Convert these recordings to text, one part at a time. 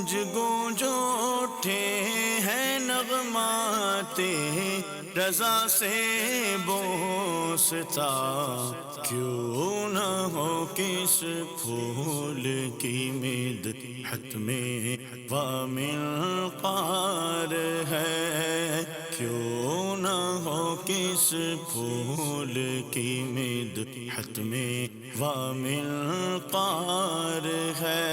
گونج گونج اٹھے ہیں نغمات رضا سے بوستا، کیوں نہ ہو کس پھول کی مدحت میں وامل قار ہے، کیوں نہ ہو کس پھول کی مدحت میں وامل قار ہے۔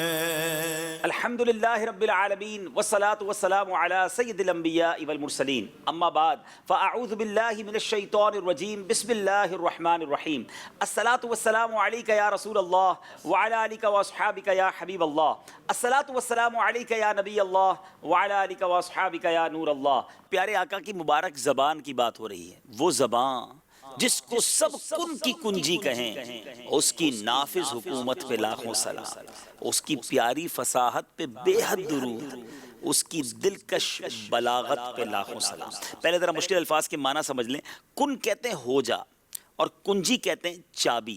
الحمدللہ رب العالمین والصلاة والسلام علی سید الانبیاء والمرسلین، اما بعد فاعوذ باللہ من الشیطان الرجیم، بسم اللہ الرحمن الرحیم۔ الصلاة والسلام علیک یا رسول اللہ وعلی آلک واصحابک یا حبیب اللہ، الصلاة والسلام علیک یا نبی اللہ وعلی آلک واصحابک یا نور اللہ۔ پیارے آقا کی مبارک زبان کی بات ہو رہی ہے، وہ زبان جس کو سب کن کی کنجی کہیں، اس کی نافذ حکومت پہ لاکھوں سلام، اس کی پیاری فصاحت پہ بے حد درود، اس کی دلکش بلاغت پہ لاکھوں سلام۔ پہلے ذرا مشکل الفاظ کے معنی سمجھ لیں۔ کن کہتے ہیں ہو جا، اور کنجی کہتے ہیں چابی۔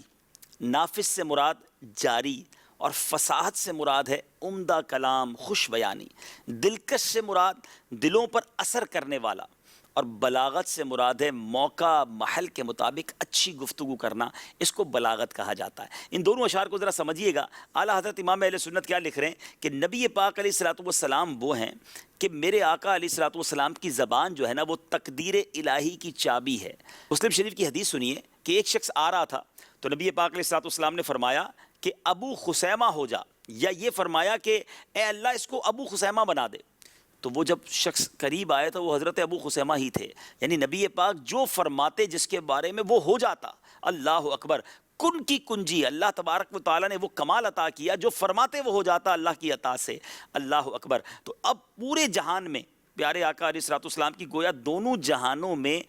نافذ سے مراد جاری، اور فصاحت سے مراد ہے عمدہ کلام، خوش بیانی۔ دلکش سے مراد دلوں پر اثر کرنے والا، اور بلاغت سے مراد ہے موقع محل کے مطابق اچھی گفتگو کرنا، اس کو بلاغت کہا جاتا ہے۔ ان دونوں اشعار کو ذرا سمجھیے گا۔ اعلیٰ حضرت امام اہل سنت کیا لکھ رہے ہیں کہ نبی پاک علیہ الصلوۃ والسلام وہ ہیں کہ میرے آقا علیہ الصلوۃ والسلام کی زبان جو ہے نا وہ تقدیر الہی کی چابی ہے۔ مسلم شریف کی حدیث سنیے کہ ایک شخص آ رہا تھا تو نبی پاک علیہ الصلوۃ والسلام نے فرمایا کہ ابو خثیمہ ہو جا، یا یہ فرمایا کہ اے اللہ اس کو ابو خثیمہ بنا دے۔ تو وہ جب شخص قریب آئے تو وہ حضرت ابو خثیمہ ہی تھے، یعنی نبی پاک جو فرماتے جس کے بارے میں وہ ہو جاتا۔ اللہ اکبر۔ کن کی کنجی، اللہ تبارک و تعالیٰ نے وہ کمال عطا کیا، جو فرماتے وہ ہو جاتا اللہ کی عطا سے۔ اللہ اکبر۔ تو اب پورے جہان میں پیارے آقا علیہ الصلوۃ والسلام کی گویا دونوں جہانوں میں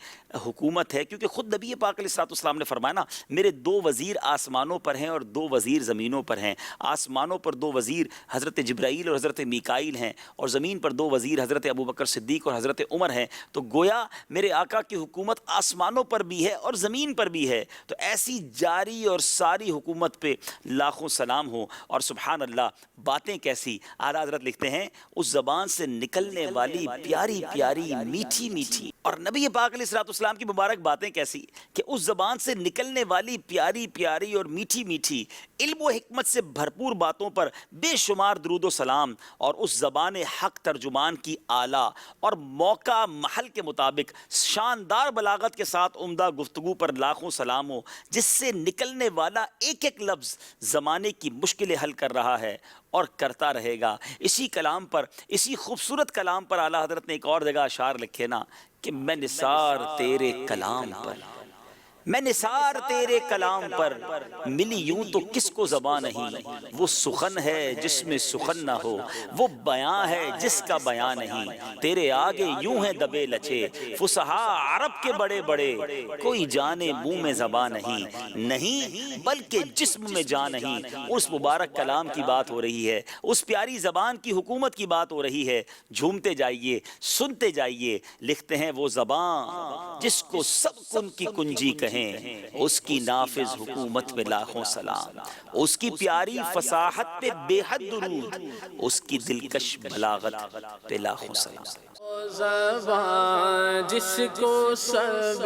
حکومت ہے، کیونکہ خود نبی پاک علیہ الصلوۃ والسلام نے فرمایا نا میرے دو وزیر آسمانوں پر ہیں اور دو وزیر زمینوں پر ہیں۔ آسمانوں پر دو وزیر حضرت جبرائیل اور حضرت میکائیل ہیں، اور زمین پر دو وزیر حضرت ابوبکر صدیق اور حضرت عمر ہیں۔ تو گویا میرے آقا کی حکومت آسمانوں پر بھی ہے اور زمین پر بھی ہے۔ تو ایسی جاری اور ساری حکومت پہ لاکھوں سلام ہو۔ اور سبحان اللہ، باتیں کیسی! اعلیٰ حضرت لکھتے ہیں اس زبان سے نکلنے والی پیاری پیاری میٹھی میٹھی، اور نبی پاک علیہ الصلوۃ والسلام کی مبارک باتیں کیسی کہ اس زبان سے نکلنے والی پیاری پیاری اور میٹھی میٹھی، علم و حکمت سے بھرپور باتوں پر بے شمار درود و سلام، اور اس زبان حق ترجمان کی اعلیٰ اور موقع محل کے مطابق شاندار بلاغت کے ساتھ عمدہ گفتگو پر لاکھوں سلام ہو، جس سے نکلنے والا ایک ایک لفظ زمانے کی مشکلیں حل کر رہا ہے اور کرتا رہے گا۔ اسی کلام پر، اسی خوبصورت کلام پر اعلیٰ حضرت نے ایک اور جگہ اشعار لکھے نا کہ میں نثار تیرے کلام پر، میں نثار تیرے کلام پر، ملی یوں تو کس کو زبان نہیں، وہ سخن ہے جس میں سخن نہ ہو، وہ بیاں ہے جس کا بیاں نہیں، تیرے آگے یوں ہیں دبے لچے فصحا عرب کے بڑے بڑے، کوئی جانے منہ میں زبان نہیں، نہیں بلکہ جسم میں جان نہیں۔ اس مبارک کلام کی بات ہو رہی ہے، اس پیاری زبان کی حکومت کی بات ہو رہی ہے۔ جھومتے جائیے، سنتے جائیے۔ لکھتے ہیں وہ زبان جس کو سب کن کی کنجی کہیں، اس کی نافذ حکومت پہ لاکھوں سلام، اس کی پیاری فصاحت پہ بے حد درود، اس کی دلکش بلاغت پہ لاکھوں سلام۔ زبان جس کو سب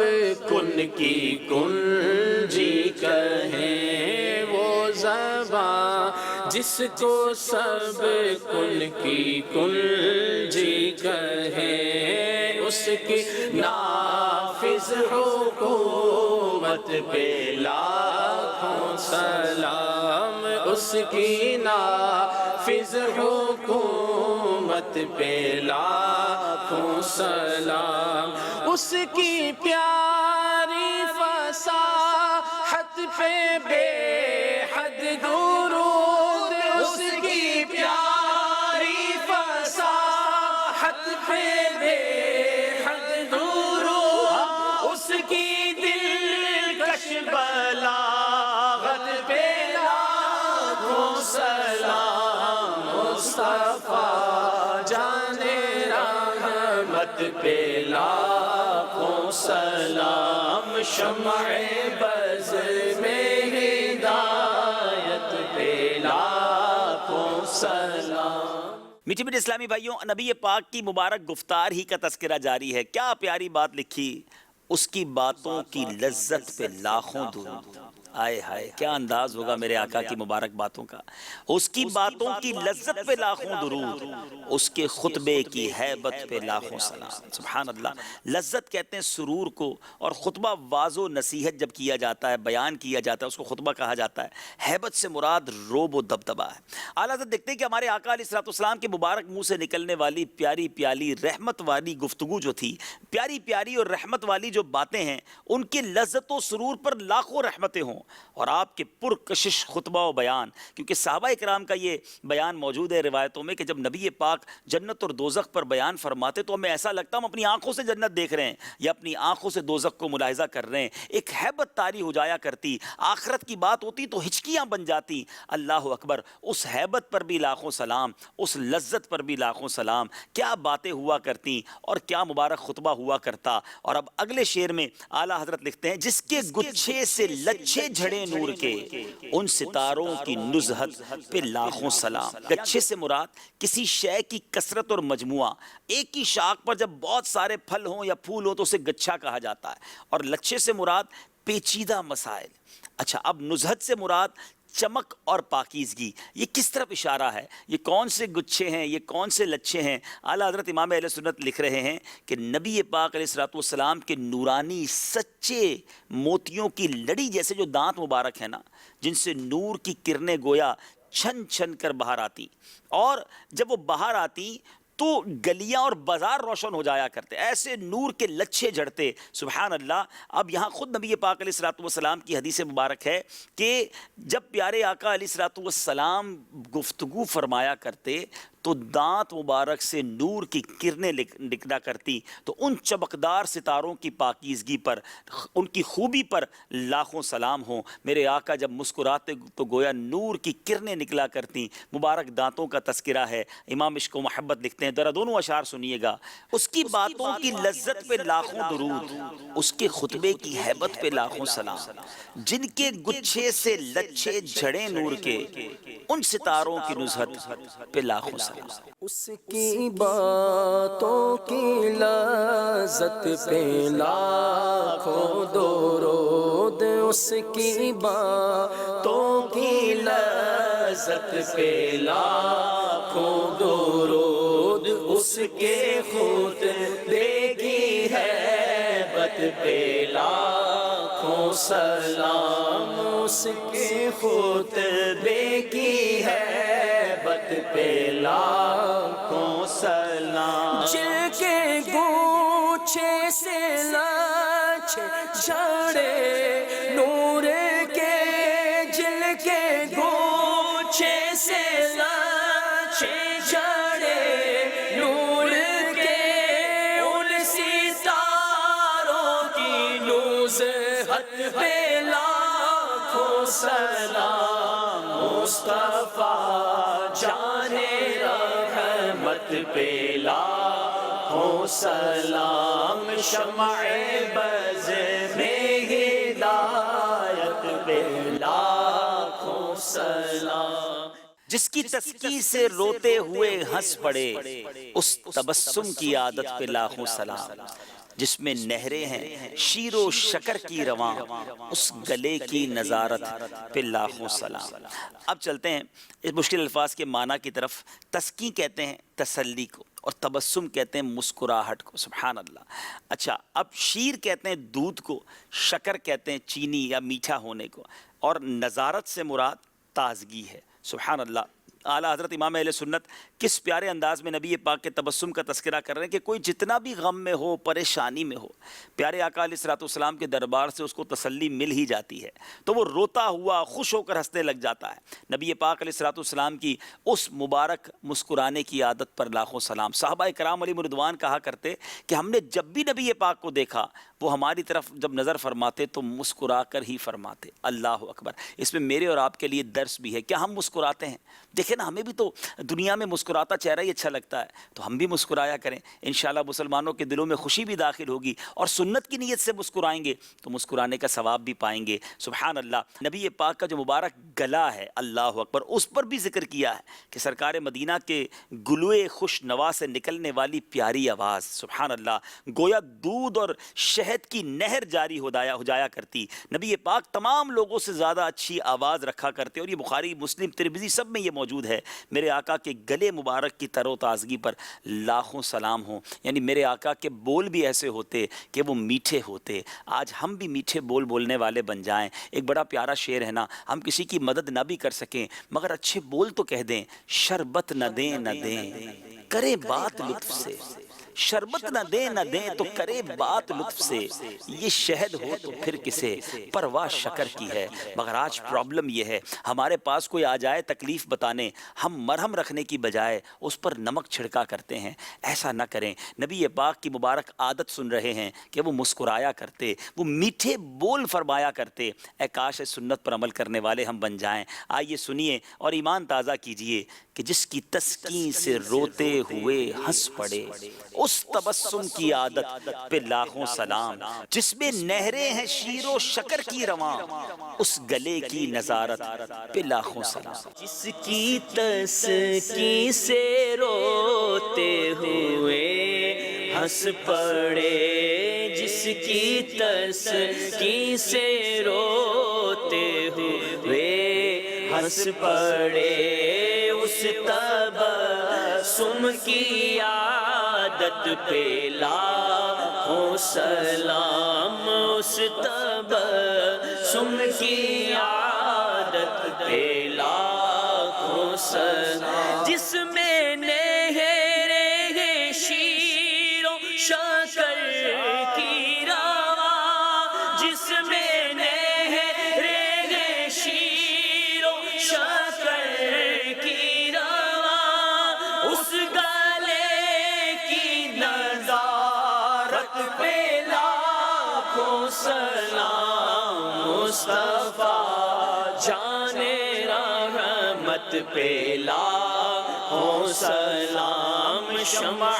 کن کی کنجی کہیں، وہ زبان جس کو سب کن کی کنجی کہیں، اس کی نافذ حکومت پہ لاکھوں سلام، اس کی نافذ حکومت پہ لاکھوں سلام، اس کی پیاری فصاحت پہ بے حد درود، اس کی پیاری فصاحت پہ بے حد درود، اس کی دلکش بلاغت پہ لاکھوں سلام، مصطفیٰ جان رحمت پہ لاکھوں سلام، شمع بز میں ہدایت پہ لاکھوں سلام۔ میٹھے میٹھے اسلامی بھائیوں، نبی پاک کی مبارک گفتار ہی کا تذکرہ جاری ہے. کیا پیاری بات لکھی، اس کی باتوں کی لذت پہ لاکھوں درود. آئے ہائے کیا انداز ہوگا میرے آقا کی مبارک باتوں کا. اس کی باتوں کی لذت پہ لاکھوں درود، اس کے خطبے کی ہیبت پہ لاکھوں سلام. سبحان اللہ. لذت کہتے ہیں سرور کو، اور خطبہ واعظ و نصیحت جب کیا جاتا ہے، بیان کیا جاتا ہے، اس کو خطبہ کہا جاتا ہے. ہیبت سے مراد روب و دبدبا ہے. اعلیٰ حضرت دیکھتے ہیں کہ ہمارے آقا علیہ الصلوۃ والسلام کے مبارک منہ سے نکلنے والی پیاری پیاری رحمت والی گفتگو جو تھی، پیاری پیاری اور رحمت والی جو باتیں ہیں، ان کے لذت و سرور پر لاکھوں رحمتیں ہوں. اور آپ کے پرکشش خطبہ و بیان، کیونکہ صحابہ اکرام کا یہ بیان موجود ہے روایتوں میں کہ جب نبی پاک جنت اور دوزخ پر بیان فرماتے تو ہمیں ایسا لگتا ہم اپنی آنکھوں سے جنت دیکھ رہے ہیں یا اپنی آنکھوں سے دوزخ کو ملاحظہ کر رہے ہیں. ایک ہیبت طاری ہو جایا کرتی. آخرت کی بات ہوتی تو ہچکیاں بن جاتی. اللہ اکبر. اس ہیبت پر بھی لاکھوں سلام، اس لذت پر بھی لاکھوں سلام. کیا باتیں ہوا کرتی اور کیا مبارک خطبہ ہوا کرتا. اور اب اگلے شعر میں اعلیٰ حضرت لکھتے ہیں، جس کے گچھے سے لچھے جھڑے نور کے، ان ستاروں کی نزہت پہ لاکھوں سلام. گچھے سے مراد کسی شے کی کثرت اور مجموعہ. ایک ہی شاخ پر جب بہت سارے پھل ہوں یا پھول ہوں تو اسے گچھا کہا جاتا ہے. اور لچھے سے مراد پیچیدہ مسائل. اچھا، اب نزہت سے مراد چمک اور پاکیزگی. یہ کس طرف اشارہ ہے؟ یہ کون سے گچھے ہیں، یہ کون سے لچھے ہیں؟ اعلیٰ حضرت امام اہل سنت لکھ رہے ہیں کہ نبی پاک علیہ الصلوۃ والسلام کے نورانی سچے موتیوں کی لڑی جیسے جو دانت مبارک ہیں نا، جن سے نور کی کرنیں گویا چھن چھن کر باہر آتی، اور جب وہ باہر آتی تو گلیاں اور بازار روشن ہو جایا کرتے. ایسے نور کے لچھے جھڑتے. سبحان اللہ. اب یہاں خود نبی پاک علیہ الصلوۃ والسلام کی حدیث مبارک ہے کہ جب پیارے آقا علیہ الصلوۃ والسلام گفتگو فرمایا کرتے تو دانت مبارک سے نور کی کرنیں نکلا کرتی. تو ان چمکدار ستاروں کی پاکیزگی پر، ان کی خوبی پر لاکھوں سلام ہوں. میرے آقا جب مسکراتے تو گویا نور کی کرنیں نکلا کرتی. مبارک دانتوں کا تذکرہ ہے. امام عشق و محبت لکھتے ہیں، ذرا دونوں اشعار سنیے گا. اس کی باتوں کی لذت پہ لاکھوں درود، اس کے خطبے کی ہیبت پہ لاکھوں سلام. جن کے گچھے سے لچھے جھڑے نور کے، ان ستاروں کی نزہت پہ لاکھوں سلام. اس کی باتوں کی لذت پہ لاکھوں درود، اس کی باتوں کی لذت پہ لاکھوں درود، اس کے خطبے کی ہیبت پہ لاکھوں سلام. اس کے خطبے کی ہیبت پہ لاکھوں سلام. جل کے گوچھے سے لچھے جھڑے نور کے، جل کے گوچھے سے لچھے جھڑے نور کے، ان ستاروں کی نزہت پہ لاکھوں سلام. مصطفیٰ جانے رحمت پہ لاکھوں سلام. شمع بز میں ہدایت پہ لاکھوں سلام. جس کی تسکی سے روتے ہوئے ہنس پڑے، اس تبسم کی عادت پہ لاکھوں سلام. جس میں نہریں ہیں شیر و شکر کی رواں، اس گلے کی نظارت پہ لاکھوں سلام. اب چلتے ہیں اس مشکل الفاظ کے معنی کی طرف. تسکی کہتے ہیں تسلی کو، اور تبسم کہتے ہیں مسکراہٹ کو. سبحان اللہ. اچھا، اب شیر کہتے ہیں دودھ کو، شکر کہتے ہیں چینی یا میٹھا ہونے کو، اور نظارت سے مراد تازگی ہے. سبحان اللہ. اعلیٰ حضرت امام اہل سنت کس پیارے انداز میں نبی پاک کے تبسم کا تذکرہ کر رہے ہیں کہ کوئی جتنا بھی غم میں ہو، پریشانی میں ہو، پیارے آقا علیہ الصلوۃ والسلام کے دربار سے اس کو تسلی مل ہی جاتی ہے تو وہ روتا ہوا خوش ہو کر ہنسنے لگ جاتا ہے. نبی پاک علیہ الصلوۃ والسلام کی اس مبارک مسکرانے کی عادت پر لاکھوں سلام. صحابہ کرام علیہم رضوان کہا کرتے کہ ہم نے جب بھی نبی پاک کو دیکھا وہ ہماری طرف جب نظر فرماتے تو مسکرا کر ہی فرماتے. اللہ اکبر. اس میں میرے اور آپ کے لیے درس بھی ہے. کیا ہم مسکراتے ہیں؟ دیکھیں دیکھیں نا ہمیں بھی تو دنیا میں مسکراتا چہرہ ہی اچھا لگتا ہے، تو ہم بھی مسکرایا کریں، انشاءاللہ مسلمانوں کے دلوں میں خوشی بھی داخل ہوگی، اور سنت کی نیت سے مسکرائیں گے تو مسکرانے کا ثواب بھی پائیں گے۔ سبحان اللہ۔ نبی پاک کا جو مبارک گلا ہے، اللہ اکبر، اس پر بھی ذکر کیا ہے کہ سرکار مدینہ کے گلوئے خوش نوا سے نکلنے والی پیاری آواز، سبحان اللہ، گویا دودھ اور شہد کی نہر جاری ہو جایا کرتی۔ نبی پاک تمام لوگوں سے زیادہ اچھی آواز رکھا کرتے، اور یہ بخاری، مسلم، ترمذی سب میں یہ موجود ہے۔ میرے آقا کے گلے مبارک کی تر و تازگی پر لاکھوں سلام ہوں، یعنی میرے آقا کے بول بھی ایسے ہوتے کہ وہ میٹھے ہوتے۔ آج ہم بھی میٹھے بول بولنے والے بن جائیں۔ ایک بڑا پیارا شعر ہے نا، ہم کسی کی مدد نہ بھی کر سکیں مگر اچھے بول تو کہہ دیں، شربت نہ دیں نہ دیں کرے بات لطف سے، شربت نہ دیں تو کرے بات لطف سے، یہ شہد ہو تو پھر کسے پرواہ شکر کی ہے۔ مگر آج پرابلم یہ ہے، ہمارے پاس کوئی آ جائے تکلیف بتانے، ہم مرہم رکھنے کی بجائے اس پر نمک چھڑکا کرتے ہیں۔ ایسا نہ کریں۔ نبی پاک کی مبارک عادت سن رہے ہیں کہ وہ مسکرایا کرتے، وہ میٹھے بول فرمایا کرتے۔ اے کاش سنت پر عمل کرنے والے ہم بن جائیں۔ آئیے سنیے اور ایمان تازہ کیجئے کہ جس کی تسکین سے روتے ہوئے ہنس پڑے، اس تبسم کی عادت پہ لاکھوں سلام، جس میں نہریں ہیں شیر و شکر کی رواں، اس گلے کی نظارت پہ لاکھوں سلام۔ جس کی تسکین سے روتے ہوئے ہنس پڑے، جس کی تسکین سے روتے ہوئے ہنس پڑے، اس تبسم کی عادت پہ لاکھوں سلام، اس تبسم کی عادت پہ لاکھوں سلام، جس میں نہریں ہیں شیر و شکر کی رواں، جس میں نہریں ہیں شیر و شکر کی رواں، اس گلے کی نظارت پہ لاکھوں سلام، مصطفیٰ جان رحمت پہ لاکھوں سلام، شمع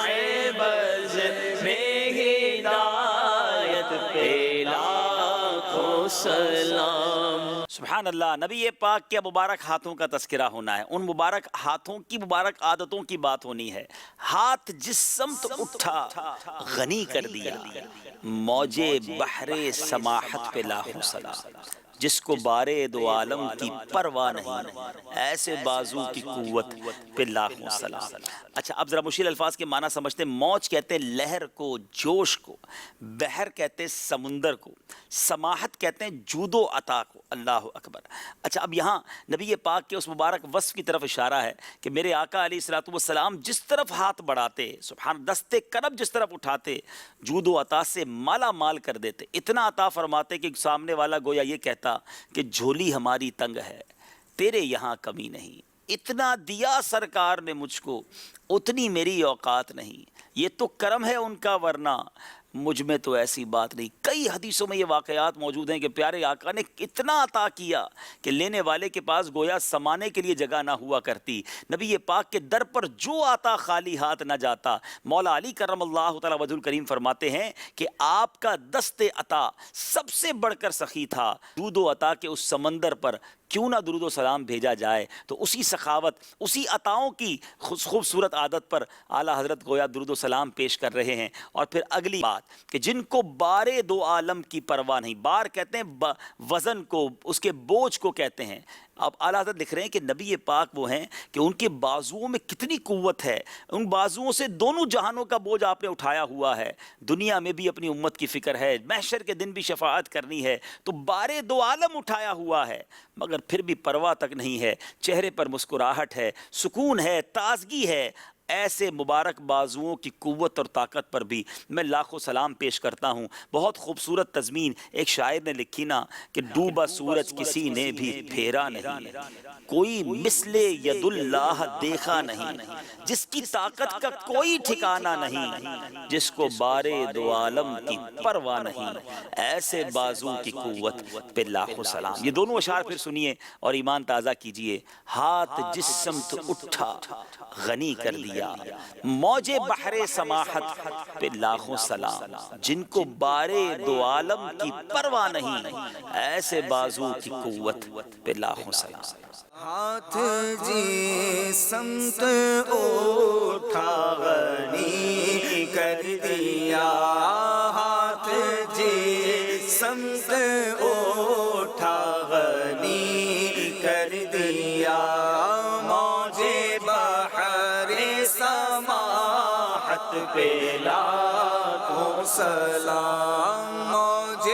بز میں ہدایت پہ لاکھوں سلام۔ سبحان اللہ۔ نبی پاک کے مبارک ہاتھوں کا تذکرہ ہونا ہے، ان مبارک ہاتھوں کی مبارک عادتوں کی بات ہونی ہے۔ ہاتھ جس سمت اٹھا غنی کر دیا، موجے بحر سماحت پہ لاکھوں سلام، جس کو بارے دو عالم کی پرواہ نہیں، ایسے بازو کی قوت پہ لاکھوں سلام۔ اچھا اب ذرا مشکل الفاظ کے معنی سمجھتے ہیں۔ موج کہتے ہیں لہر کو، جوش کو، بحر کہتے ہیں سمندر کو، سماحت کہتے ہیں جود و عطا کو۔ اللہ اکبر۔ اچھا اب یہاں نبی پاک کے اس مبارک وصف کی طرف اشارہ ہے کہ میرے آقا علیہ الصلوۃ والسلام جس طرف ہاتھ بڑھاتے، سبحان، دستے کرب جس طرف اٹھاتے، جود و عطا سے مالا مال کر دیتے، اتنا عطا فرماتے کہ سامنے والا گویا یہ کہتا کہ جھولی ہماری تنگ ہے، تیرے یہاں کمی نہیں، اتنا دیا سرکار نے مجھ کو، اتنی میری اوقات نہیں، یہ تو کرم ہے ان کا ورنہ مجھ میں تو ایسی بات نہیں۔ کئی حدیثوں میں یہ واقعات موجود ہیں کہ پیارے آقا نے اتنا عطا کیا کہ لینے والے کے پاس گویا سمانے کے لیے جگہ نہ ہوا کرتی۔ نبی پاک کے در پر جو آتا خالی ہاتھ نہ جاتا۔ مولا علی کرم اللہ تعالی وجہ الکریم فرماتے ہیں کہ آپ کا دست عطا سب سے بڑھ کر سخی تھا، جود و عطا کے اس سمندر پر کیوں نہ درود و سلام بھیجا جائے۔ تو اسی سخاوت، اسی عطاؤں کی خوبصورت عادت پر اعلیٰ حضرت گویا درود و سلام پیش کر رہے ہیں۔ اور پھر اگلی بات کہ جن کو بارے دو عالم کی پرواہ نہیں، بار کہتے ہیں وزن کو، اس کے بوجھ کو کہتے ہیں۔ اب اعلیٰ حضرت لکھ رہے ہیں کہ نبی پاک وہ ہیں کہ ان کے بازوؤں میں کتنی قوت ہے، ان بازوؤں سے دونوں جہانوں کا بوجھ آپ نے اٹھایا ہوا ہے، دنیا میں بھی اپنی امت کی فکر ہے، محشر کے دن بھی شفاعت کرنی ہے، تو بارے دو عالم اٹھایا ہوا ہے، مگر پھر بھی پرواہ تک نہیں ہے، چہرے پر مسکراہٹ ہے، سکون ہے، تازگی ہے۔ ایسے مبارک بازوؤں کی قوت اور طاقت پر بھی میں لاکھوں سلام پیش کرتا ہوں۔ بہت خوبصورت تضمین ایک شاعر نے لکھی نا کہ ڈوبا سورج کسی نے بھی پھیرا نہیں، کوئی مثل ید اللہ دیکھا نہیں، جس کی طاقت کا کوئی ٹھکانہ نہیں، جس کو بارے دو عالم کی پرواہ نہیں، ایسے بازو کی قوت پہ لاکھوں سلام۔ یہ دونوں اشعار پھر سنیے اور ایمان تازہ کیجئے۔ ہاتھ جس سمت اٹھا غنی کر دیا، موج بحر سماحت پہ لاکھوں سلام، جن کو بارے دو عالم کی پرواہ نہیں، ایسے بازو کی قوت پہ لاکھوں سلام۔ ہاتھ جی سمت اٹھا غنی کر دیا، ہاتھ جی سمت اٹھا غنی کر دیا، موج بحر سماحت پہ لاکھوں سلام، موج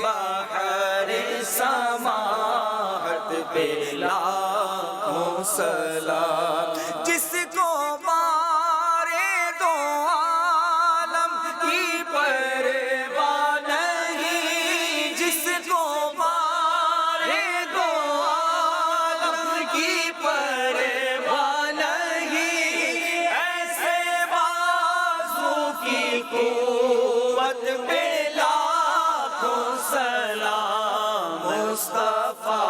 بحر سماحت پہ لاکھوں سلام، جس کو بارے دو عالم کی پرواہ نہیں، جس کو بارے دو عالم کی پرواہ نہیں، ایسے بازو کی قوت پہ لاکھوں سلام، مصطفیٰ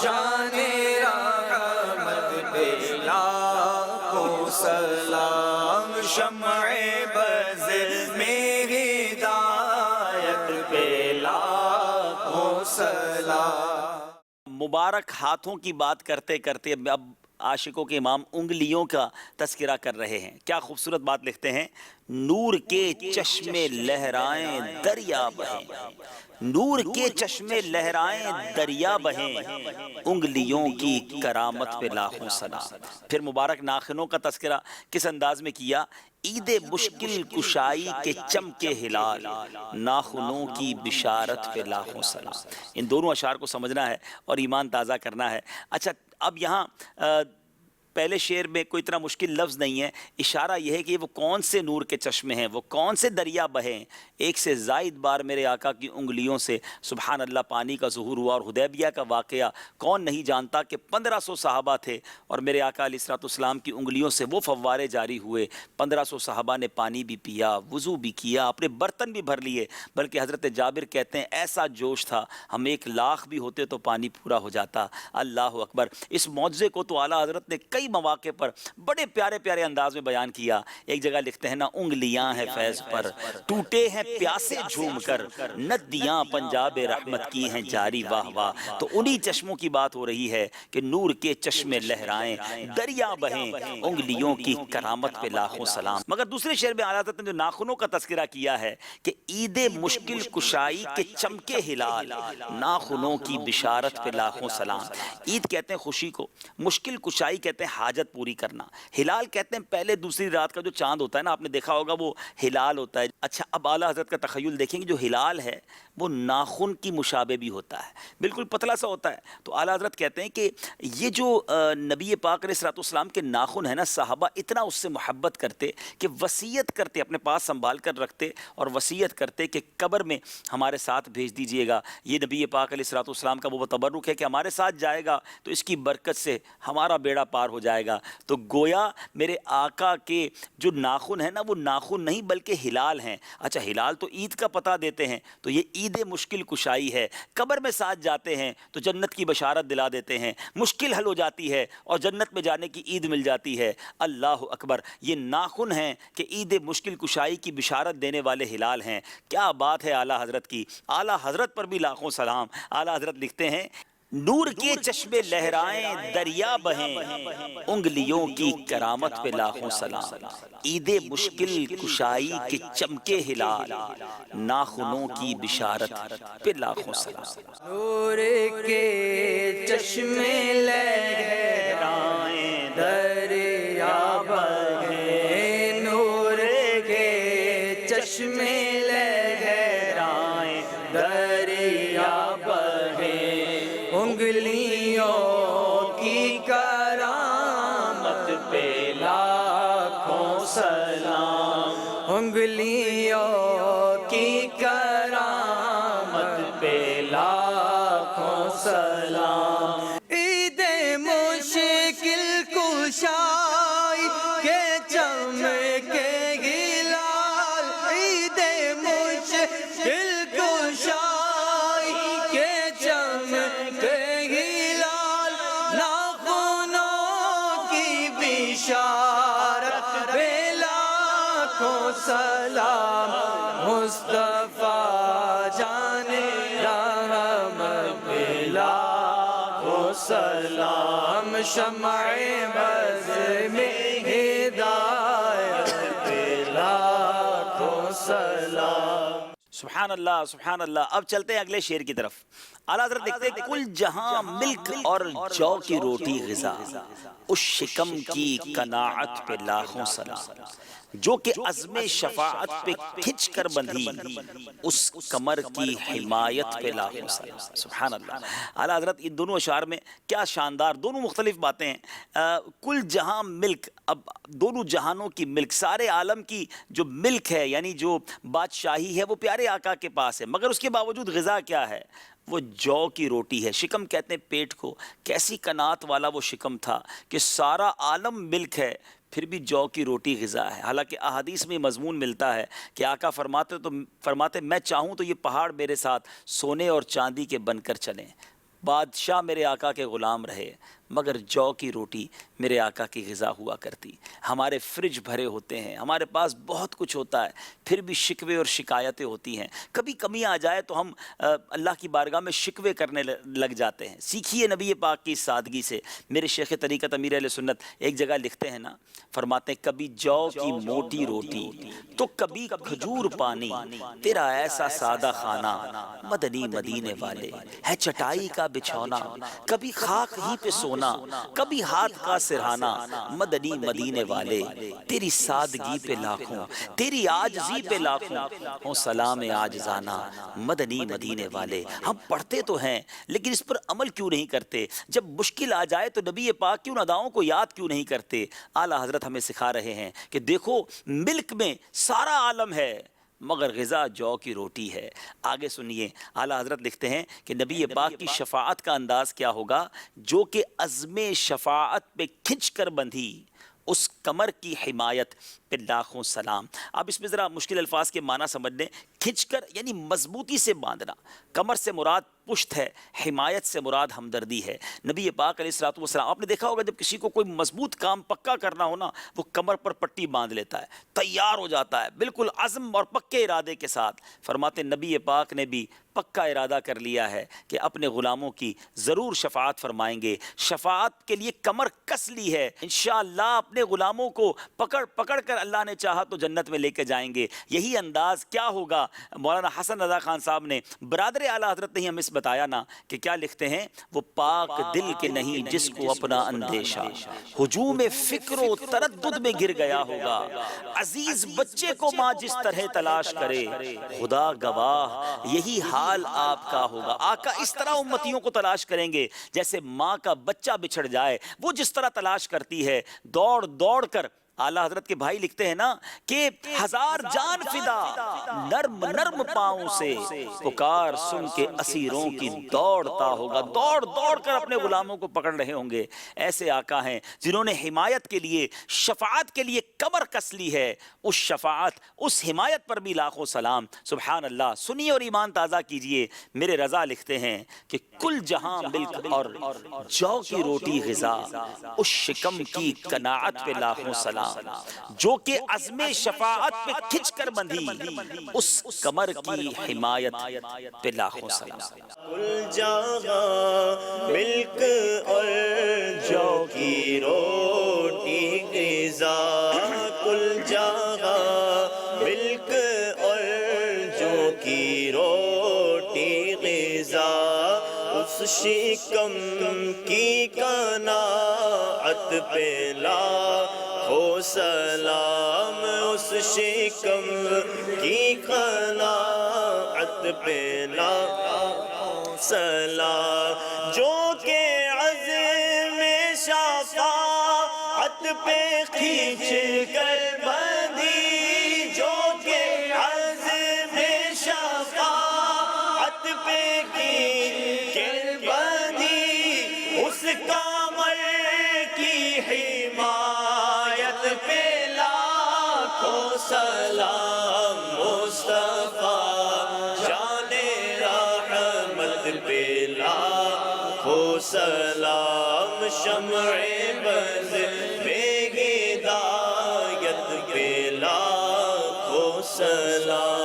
جان رحمت پہ لاکھوں سلام، شمع بز میں ہدایت پہ لاکھوں سلام۔ مبارک ہاتھوں کی بات کرتے کرتے اب عاشقوں کے امام انگلیوں کا تذکرہ کر رہے ہیں۔ کیا خوبصورت بات لکھتے ہیں، نور کے چشمے لہرائیں دریا بہیں، نور کے چشمے لہرائیں دریا بہیں، انگلیوں کی کرامت پہ لاکھوں سلام۔ پھر مبارک ناخنوں کا تذکرہ کس انداز میں کیا، عید مشکل کشائی کے چمکے ہلال، ناخنوں کی بشارت پہ لاکھوں سلام۔ ان دونوں اشعار کو سمجھنا ہے اور ایمان تازہ کرنا ہے۔ اچھا اب یہاں پہلے شعر میں کوئی اتنا مشکل لفظ نہیں ہے، اشارہ یہ ہے کہ وہ کون سے نور کے چشمے ہیں، وہ کون سے دریا بہیں۔ ایک سے زائد بار میرے آقا کی انگلیوں سے سبحان اللہ پانی کا ظہور ہوا، اور حدیبیہ کا واقعہ کون نہیں جانتا کہ 1500 صحابہ تھے اور میرے آقا علیہ الصلوۃ والسلام کی انگلیوں سے وہ فوارے جاری ہوئے، 1500 صحابہ نے پانی بھی پیا، وضو بھی کیا، اپنے برتن بھی بھر لیے، بلکہ حضرت جابر کہتے ہیں ایسا جوش تھا ہم 1 لاکھ بھی ہوتے تو پانی پورا ہو جاتا۔ اللہ اکبر۔ اس معجزے کو تو اعلیٰ حضرت نے کئی مواقع پر بڑے پیارے پیارے انداز میں بیان کیا۔ ایک جگہ لکھتے ہیں نا، انگلیاں ہیں فیض پر ٹوٹے ہیں پیاسے جھوم کر، ندیاں پنجاب رحمت کی ہیں جاری واہ واہ۔ تو انہی چشموں کی بات ہو رہی ہے کہ نور کے چشمے لہرائیں دریا بہیں، انگلیوں کی کرامت پہ لاکھوں سلام۔ مگر دوسرے شعر میں اعلیٰ حضرت نے جو ناخنوں کا تذکرہ کیا ہے کہ عید مشکل کشائی کے چمکے ہلال، ناخنوں کی بشارت پہ لاکھوں سلام۔ عید کہتے ہیں خوشی کو، مشکل کشائی کہتے ہیں حاجت پوری کرنا، ہلال کہتے ہیں پہلے دوسری رات کا جو چاند ہوتا ہے نا، آپ نے دیکھا ہوگا وہ ہلال ہوتا ہے۔ اچھا اب اعلیٰ حضرت کا تخیل دیکھیں گے، جو ہلال ہے وہ ناخن کی مشابہ بھی ہوتا ہے، بالکل پتلا سا ہوتا ہے۔ تو اعلیٰ حضرت کہتے ہیں کہ یہ جو نبی پاک علیہ الصلوۃ والسلام کے ناخن ہیں نا، صحابہ اتنا اس سے محبت کرتے کہ وصیت کرتے، اپنے پاس سنبھال کر رکھتے اور وصیت کرتے کہ قبر میں ہمارے ساتھ بھیج دیجئے گا۔ یہ نبی پاک علیہ الصلوۃ والسلام کا وہ تبرک ہے کہ ہمارے ساتھ جائے گا تو اس کی برکت سے ہمارا بیڑا پار ہو جائے گا۔ تو گویا میرے آقا کے جو ناخن ہیں نا، وہ ناخن نہیں بلکہ ہلال ہیں۔ اچھا ہلال تو عید کا پتہ دیتے ہیں، تو یہ عید مشکل کشائی ہے، قبر میں ساتھ جاتے ہیں تو جنت کی بشارت دلا دیتے ہیں، مشکل حل ہو جاتی ہے اور جنت میں جانے کی عید مل جاتی ہے۔ اللہ اکبر۔ یہ ناخن ہیں کہ عید مشکل کشائی کی بشارت دینے والے ہلال ہیں۔ کیا بات ہے اعلیٰ حضرت کی، اعلیٰ حضرت پر بھی لاکھوں سلام۔ اعلیٰ حضرت لکھتے ہیں، نور کے چشمے لہرائیں دریا بہیں، انگلیوں کی کرامت پہ لاکھوں سلام۔ عید مشکل کشائی کے چمکے ہلال، ناخنوں کی بشارت پہ لاکھوں سلام۔ نور کے چشمے لہرائیں دریا بہیں، نور کے چشمے لہرائیں دریا بہیں، انگلیوں کی کرامت پہ لاکھوں انگلیوں کی کرامت پہ لاکھوں سلام عید مشکل کشائی کے چمکے ہلال عید مشکل کشائی کے چمکے ہلال ناخنوں کی بشارت پہ لاکھوں سلام مصطفیٰ جانے رحمت پہ لاکھوں سلام شمع بز میں ہدایت پہ لاکھوں سلام سبحان اللہ سبحان اللہ. اب چلتے ہیں اگلے شعر کی طرف. اعلیٰ حضرت دیکھتے ہیں کل جہاں ملک اور جو کی روٹی غذا اس شکم کی قناعت پہ لاکھوں سلام جو کہ عزم شفاعت پہ کھنچ کر بندھی اس کمر کی حمایت پہ لاکھوں سلام. سبحان اللہ. اعلیٰ حضرت ان دونوں اشعار میں کیا شاندار دونوں مختلف باتیں ہیں. کل جہاں ملک، اب دونوں جہانوں کی ملک، سارے عالم کی جو ملک ہے یعنی جو بادشاہی ہے وہ پیارے آقا کے پاس ہے، مگر اس کے باوجود غذا کیا ہے؟ وہ جو کی روٹی ہے. شکم کہتے ہیں پیٹ کو. کیسی قناعت والا وہ شکم تھا کہ سارا عالم ملک ہے پھر بھی جو کی روٹی غذا ہے. حالانکہ احادیث میں مضمون ملتا ہے کہ آقا فرماتے میں چاہوں تو یہ پہاڑ میرے ساتھ سونے اور چاندی کے بن کر چلیں، بادشاہ میرے آقا کے غلام رہے، مگر جو کی روٹی میرے آقا کی غذا ہوا کرتی. ہمارے فریج بھرے ہوتے ہیں، ہمارے پاس بہت کچھ ہوتا ہے، پھر بھی شکوے اور شکایتیں ہوتی ہیں. کبھی کمی آ جائے تو ہم اللہ کی بارگاہ میں شکوے کرنے لگ جاتے ہیں. سیکھیے نبی پاک کی سادگی سے. میرے شیخ طریقت امیر اہل سنت ایک جگہ لکھتے ہیں نا، فرماتے ہیں کبھی جو کی موٹی روٹی تو کبھی کھجور پانی، تیرا ایسا سادہ کھانا مدنی مدینے والے ہے چٹائی کا بچھونا، کبھی خاک ہی پہ سونا کبھی ہاتھ کا سرہانا مدنی مدینے والے تیری سادگی پہ لاکھوں، تیری عاجزی پہ لاکھوں ہوں سلام عاجزانہ مدنی مدینے والے. ہم پڑھتے تو ہیں لیکن اس پر عمل کیوں نہیں کرتے؟ جب مشکل آ جائے تو نبی پاک کی ان اداؤں کو یاد کیوں نہیں کرتے؟ اعلیٰ حضرت ہمیں سکھا رہے ہیں کہ دیکھو ملک میں سارا عالم ہے مگر غذا جو کی روٹی ہے. آگے سنیے اعلیٰ حضرت لکھتے ہیں کہ نبی پاک کی شفاعت کا انداز کیا ہوگا؟ جو کہ عزم شفاعت پہ کھنچ کر بندھی اس کمر کی حمایت پہ لاکھوں سلام. اب اس میں ذرا مشکل الفاظ کے معنی سمجھ لیں. کھنچ کر یعنی مضبوطی سے باندھنا، کمر سے مراد پشت ہے، حمایت سے مراد ہمدردی ہے. نبی پاک علیہ الصلوۃ والسلام آپ نے دیکھا ہوگا جب کسی کو کوئی مضبوط کام پکا کرنا ہو نا، وہ کمر پر پٹی باندھ لیتا ہے، تیار ہو جاتا ہے بالکل عزم اور پکے ارادے کے ساتھ. فرماتے نبی پاک نے بھی پکا ارادہ کر لیا ہے کہ اپنے غلاموں کی ضرور شفاعت فرمائیں گے. شفاعت کے لیے کمر کس لی ہے. انشاءاللہ اپنے غلاموں کو پکڑ کر اللہ نے چاہا تو جنت میں لے کے جائیں گے. یہی انداز کیا ہوگا؟ مولانا حسن رضا خان صاحب نے برادر اعلیٰ حضرت نے ہمیں اس بتایا نا کہ کیا لکھتے ہیں؟ وہ پاک دل کے نہیں جس کو اپنا اندیشہ ہجوم فکر و تردد میں گر گیا ہوگا. عزیز بچے کو ماں جس طرح تلاش کرے خدا گواہ یہی حال آپ کا ہوگا. آقا اس طرح امتیوں کو تلاش کریں گے جیسے ماں کا بچہ بچھڑ جائے، وہ جس طرح تلاش کرتی ہے دوڑ دوڑ کر. اعلیٰ حضرت کے بھائی لکھتے ہیں نا کہ ہزار جان فدا نرم نرم پاؤں سے پکار سن کے اسیروں کی دوڑتا ہوگا. دوڑ دوڑ کر اپنے غلاموں کو پکڑ رہے ہوں گے. ایسے آقا ہیں جنہوں نے حمایت کے لیے شفاعت کے لیے کمر کس لی ہے. اس شفاعت اس حمایت پر بھی لاکھوں سلام. سبحان اللہ. سنیے اور ایمان تازہ کیجئے. میرے رضا لکھتے ہیں کہ کل جہاں ملک اور جو کی روٹی غذا اس شکم کی قناعت پہ لاکھوں سلام جو کہ عزم شفاعت پہ کھنچ کر بندھی اس کمر کی حمایت پہ لاکھوں سلام. کل جہاں ملک اور جو کی روٹی غذا کل جہاں ملک اور جو کی روٹی غذا اس شکم کی قناعت پہ لاکھوں سلام. اس شکم کی قناعت پہ لاکھوں سلام جو کہ عزم شفاعت پہ کھینچ کر بندھی جو لاکھوں سلام مصطفیٰ جان رحمت پہ لاکھوں سلام شمع بز میں ہدایت پہ لاکھوں سلام۔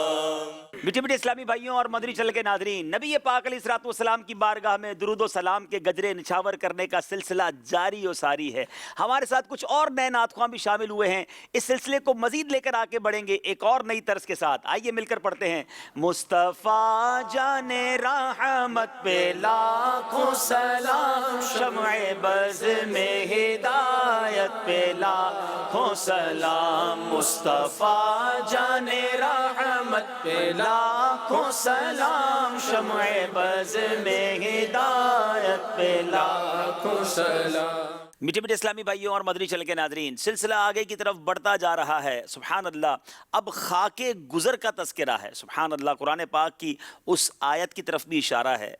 میٹھے میٹھے اسلامی بھائیوں اور مدنی چل کے ناظرین، نبی پاک علیہ الصلوۃ والسلام کی بارگاہ میں درود و سلام کے گجرے نچھاور کرنے کا سلسلہ جاری و ساری ہے۔ ہمارے ساتھ کچھ اور نئے نعت خواں بھی شامل ہوئے ہیں، اس سلسلے کو مزید لے کر آگے بڑھیں گے ایک اور نئی طرز کے ساتھ۔ آئیے مل کر پڑھتے ہیں۔ مصطفیٰ جان رحمت پہ لاکھوں سلام، شمع بز میں ہدایت پہ لاکھوں سلام، مصطفیٰ جان رحمت پہ لاکھوں سلام، شمع بز میں ہدایت پہ لاکھوں سلام۔ میٹھے میٹھے اسلامی بھائیوں اور مدنی چل کے ناظرین، سلسلہ آگے کی طرف بڑھتا جا رہا ہے۔ سبحان اللہ، اب خاک گزر کا تذکرہ ہے۔ سبحان اللہ، قرآن پاک کی اس آیت کی طرف بھی اشارہ ہے،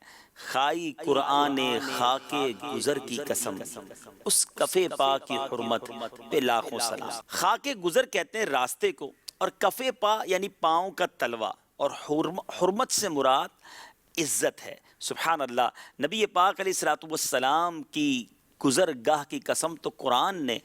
خائی قرآن خاک گزر کی قسم، اس کفے پا کی حرمت پہ لاکھوں سلام۔ خاک گزر کہتے ہیں راستے کو، اور کفے پا یعنی پاؤں کا تلوا، اور حرمت سے مراد عزت ہے۔ سبحان اللہ، نبی پاک علیہ الصلوۃ والسلام کی گزر گاہ کی قسم تو قرآن نے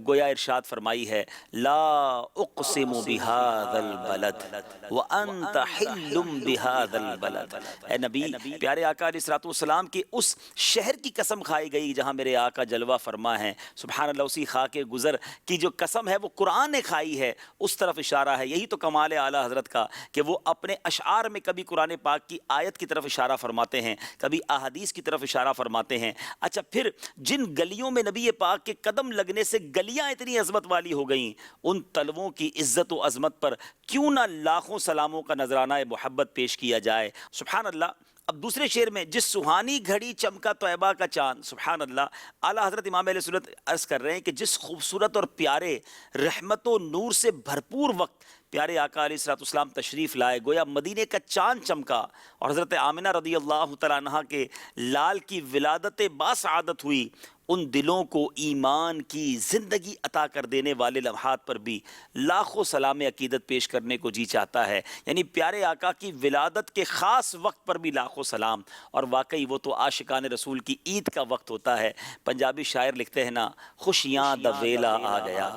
گویا ارشاد فرمائی ہے، لا اقسم بہذا البلد وانت حل بہذا البلد۔ اے نبی، پیارے آقا علیہ الصلوۃ والسلام کی اس شہر کی قسم کھائی گئی جہاں میرے آقا جلوہ فرما ہیں۔ سبحان اللہ، اسی خاک گزر کی جو قسم ہے وہ قرآن نے کھائی ہے، اس طرف اشارہ ہے۔ یہی تو کمال اعلیٰ حضرت کا کہ وہ اپنے اشعار میں کبھی قرآن پاک کی آیت کی طرف اشارہ فرماتے ہیں، کبھی احادیث کی طرف اشارہ فرماتے ہیں۔ اچھا، پھر جن گلیوں میں نبی پاک کے قدم لگنے سے گلیاں اتنی عظمت والی ہو گئیں، ان تلووں کی عزت و عظمت پر کیوں نہ لاکھوں سلاموں کا نذرانہ محبت پیش کیا جائے۔ سبحان اللہ۔ اب دوسرے شعر میں، جس سہانی گھڑی چمکا طیبہ کا چاند۔ سبحان اللہ، اعلیٰ حضرت امام اہل سنت عرض کر رہے ہیں کہ جس خوبصورت اور پیارے رحمت و نور سے بھرپور وقت پیارے آقا علیہ الصلوۃ والسلام تشریف لائے، گویا مدینے کا چاند چمکا، اور حضرت آمنہ رضی اللہ تعالیٰ عنہا کے لال کی ولادت باسعادت ہوئی، ان دلوں کو ایمان کی زندگی عطا کر دینے والے لمحات پر بھی لاکھوں سلام عقیدت پیش کرنے کو جی چاہتا ہے۔ یعنی پیارے آقا کی ولادت کے خاص وقت پر بھی لاکھوں سلام، اور واقعی وہ تو عاشقان رسول کی عید کا وقت ہوتا ہے۔ پنجابی شاعر لکھتے ہیں نا، خوشیاں دا ویلا آ گیا،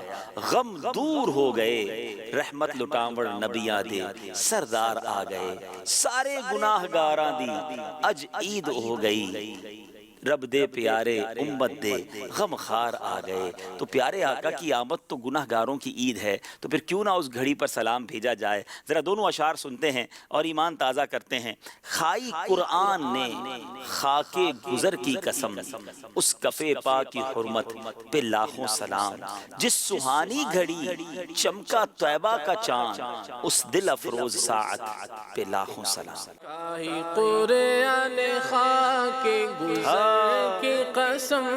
غم دور ہو گئے، رحمت لٹاوڑ نبیاں دے سردار آ گئے، سارے گناہ گاراں دی اج عید ہو گئی، رب دے پیارے امت دے غم خار آ گئے۔ تو پیارے آقا کی آمد تو گناہ گاروں کی عید ہے، تو پھر کیوں نہ اس گھڑی پر سلام بھیجا جائے۔ ذرا دونوں اشعار سنتے ہیں اور ایمان تازہ کرتے ہیں۔ خائی قرآن نے خاک گزر کی قسم، اس کفے پا کی حرمت پہ لاکھوں سلام، جس سہانی گھڑی چمکا طیبہ کا چاند، اس دل افروز ساعت پہ لاکھوں سلام۔ قرآن خاک گزر کی قسم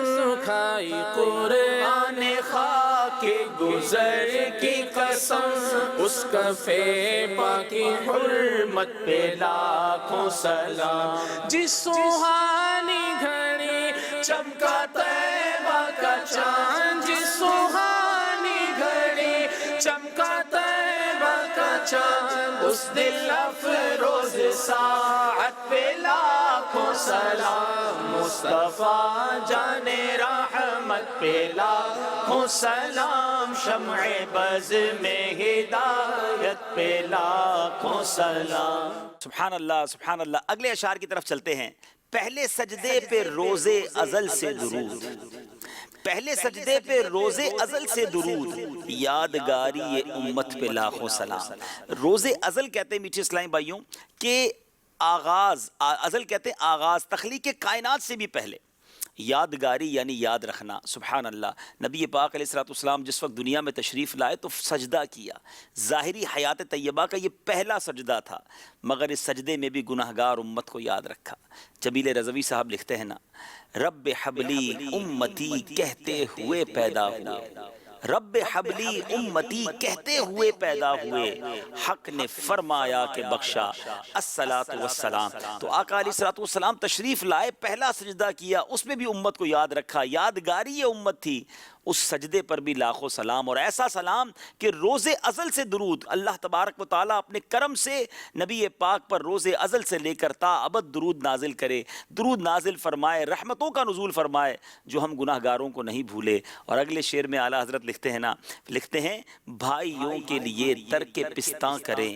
کھائی، قرآن خاک گزر کی قسم، اس کفے پا کی حرمت پہ لاکھوں سلام، جس سہانی گھڑی چمکا طیبہ کا چاند، جس سہانی گھڑی چمکا طیبہ کا چاند، اس دل افروز ساعت پہ لاکھوں سلام، مصطفیٰ جان رحمت پہ لاکھوں سلام، شمع بز میں ہدایت پہ لاکھوں سلام۔ سبحان اللہ، سبحان اللہ۔ اگلے اشعار کی طرف چلتے ہیں۔ پہلے سجدے پہ روز ازل سے درود، پہلے سجدے پہ روز ازل سے درود، یادگاری امت پہ لاکھوں سلام۔ روز ازل کہتے ہیں میٹھے اسلامی بھائیوں کہ آغاز، ازل کہتے ہیں آغاز، تخلیق کائنات سے بھی پہلے، یادگاری یعنی یاد رکھنا۔ سبحان اللہ، نبی پاک علیہ الصلوۃ والسلام جس وقت دنیا میں تشریف لائے تو سجدہ کیا، ظاہری حیات طیبہ کا یہ پہلا سجدہ تھا، مگر اس سجدے میں بھی گناہ گار امت کو یاد رکھا۔ جمیل رضوی صاحب لکھتے ہیں نا، رب حبلی امتی کہتے ہوئے پیدا ہوئے، رب حبلی امتی کہتے ہوئے پیدا ہوئے، حق نے فرمایا کہ بخشا الصلاۃ والسلام۔ تو آقا علیہ الصلوۃ والسلام تشریف لائے، پہلا سجدہ کیا، اس میں بھی امت کو یاد رکھا، یادگاری یہ امت تھی، اس سجدے پر بھی لاکھوں سلام، اور ایسا سلام کہ روز ازل سے درود اللہ تبارک و تعالیٰ اپنے کرم سے نبی پاک پر روز ازل سے لے کر تا ابد درود نازل کرے، درود نازل فرمائے، رحمتوں کا نزول فرمائے، جو ہم گناہ گاروں کو نہیں بھولے۔ اور اگلے شعر میں اعلیٰ حضرت لکھتے ہیں نا، لکھتے ہیں بھائیوں کے لیے ترک پستاں کریں،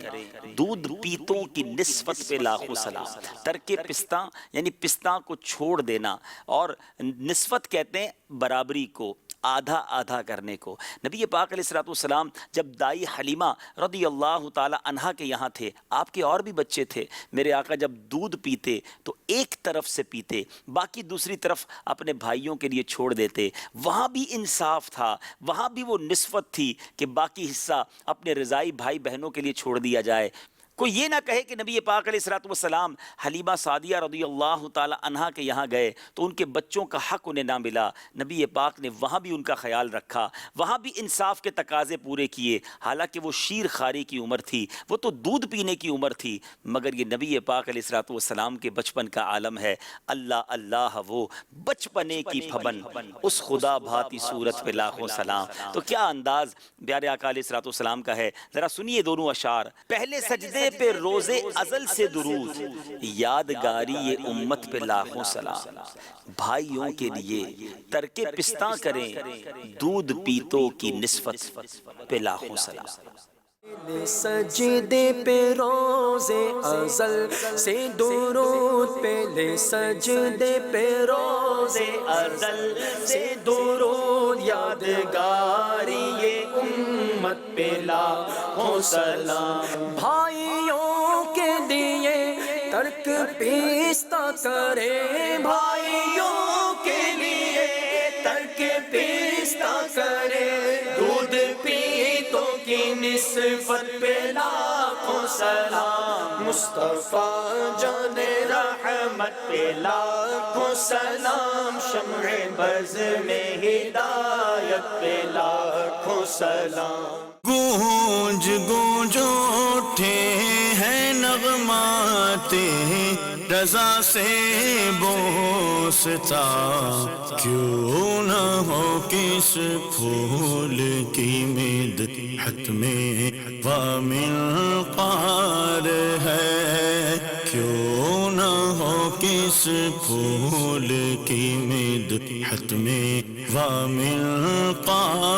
دودھ پیتوں کی نسبت پہ لاکھوں سلام۔ ترک پستاں یعنی پستاں کو چھوڑ دینا، اور نسبت کہتے ہیں برابری کو، آدھا آدھا کرنے کو۔ نبی پاک علیہ الصلوۃ والسلام جب دائی حلیمہ رضی اللہ تعالی عنہا کے یہاں تھے، آپ کے اور بھی بچے تھے، میرے آقا جب دودھ پیتے تو ایک طرف سے پیتے، باقی دوسری طرف اپنے بھائیوں کے لیے چھوڑ دیتے۔ وہاں بھی انصاف تھا، وہاں بھی وہ نسبت تھی کہ باقی حصہ اپنے رضائی بھائی بہنوں کے لیے چھوڑ دیا جائے۔ کوئی یہ نہ کہے کہ نبی پاک علیہ الصلوۃ والسلام حلیمہ سعدیہ رضی اللہ تعالی عنہا کے یہاں گئے تو ان کے بچوں کا حق انہیں نہ ملا۔ نبی پاک نے وہاں بھی ان کا خیال رکھا، وہاں بھی انصاف کے تقاضے پورے کیے، حالانکہ وہ شیر خاری کی عمر تھی، وہ تو دودھ پینے کی عمر تھی، مگر یہ نبی پاک علیہ الصلوۃ والسلام کے بچپن کا عالم ہے۔ اللہ اللہ وہ بچپنے کی پھبن، اس خدا بھاتی صورت پہ لاکھوں سلام۔ تو کیا انداز پیارے آقا علیہ الصلوۃ والسلام کا ہے، ذرا سنیے دونوں اشعار۔ پہلے سجدے پہ روز ازل سے درود، یادگاری یہ امت پہ لاکھوں سلام۔ بھائیوں کے لیے ترک پستاں کریں، دودھ پیتوں کی نسبت پہ لاکھوں سلام۔ سجدے پہ روز ازل سے درود، پہلے سجدے پہ روز ازل سے درود، یادگاری یہ امت پہ لاکھوں سلام۔ بھائیوں کے لیے ترک پستہ کرے، بھائیوں کے لیے ترک پستہ کرے، دودھ پیتوں کی نسبت پہ لاکھوں سلام۔ مصطفیٰ جان رحمت پہ لاکھوں سلام، شمع بز میں ہدایت پہ لاکھوں سلام۔ گونج گونج اٹھے ہیں نغمات رضا سے بوستا، کیوں نہ ہو کس پھول کی مدحت میں وامل قار ہے، کیوں نہ ہو کس پھول کی مدحت میں وامل قار